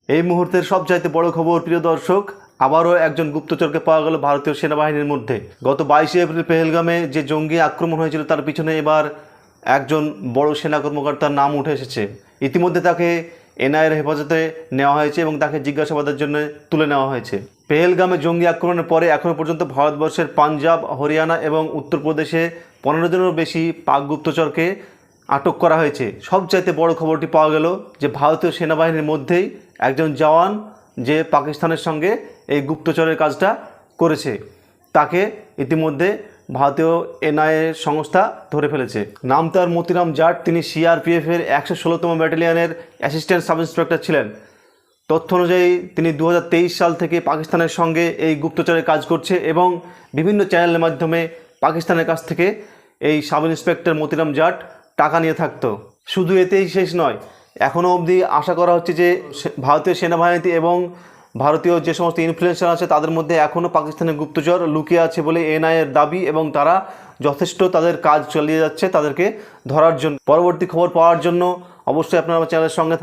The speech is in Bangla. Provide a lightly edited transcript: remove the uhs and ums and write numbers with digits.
এই মুহূর্তের সবচাইতে বড় খবর প্রিয় দর্শক, আবারও একজন গুপ্তচরকে পাওয়া গেল ভারতীয় সেনাবাহিনীর মধ্যে। গত 22শে এপ্রিল পেহেলগামে যে জঙ্গি আক্রমণ হয়েছিল তার পিছনে এবার একজন বড় সেনা কর্মকর্তার নাম উঠে এসেছে। ইতিমধ্যে তাকে এনআইএর হেফাজতে নেওয়া হয়েছে এবং তাকে জিজ্ঞাসাবাদের জন্য তুলে নেওয়া হয়েছে। পেহেলগামে জঙ্গি আক্রমণের পরে এখনও পর্যন্ত ভারতবর্ষের পাঞ্জাব, হরিয়ানা এবং উত্তরপ্রদেশে 15 জনেরও বেশি পাক গুপ্তচরকে আটক করা হয়েছে। সবচাইতে বড় খবরটি পাওয়া গেল যে ভারতীয় সেনাবাহিনীর মধ্যেই একজন জওয়ান যে পাকিস্তানের সঙ্গে এই গুপ্তচরের কাজটা করেছে, তাকে ইতিমধ্যে ভারতীয় এনআইএ সংস্থা ধরে ফেলেছে। নাম তার মতিরাম জাট। তিনি সিআরপিএফের 116তম ব্যাটালিয়নের অ্যাসিস্ট্যান্ট সাব ইন্সপেক্টর ছিলেন। তথ্য অনুযায়ী তিনি 2023 সাল থেকে পাকিস্তানের সঙ্গে এই গুপ্তচরের কাজ করছে এবং বিভিন্ন চ্যানেলের মাধ্যমে পাকিস্তানের কাছ থেকে এই সাব ইন্সপেক্টর মতিরাম জাট টাকা নিয়ে থাকতো। শুধু এতেই শেষ নয়, এখনও অবধি আশা করা হচ্ছে যে ভারতীয় সেনাবাহিনীতে এবং ভারতীয় যে সমস্ত ইনফ্লুয়েন্সার আছে তাদের মধ্যে এখনও পাকিস্তানের গুপ্তচর লুকিয়ে আছে বলে এনআইএর দাবি এবং তারা যথেষ্ট তাদের কাজ চালিয়ে যাচ্ছে তাদেরকে ধরার জন্য। পরবর্তী খবর পাওয়ার জন্য অবশ্যই আপনারা আমার চ্যানেলের সঙ্গে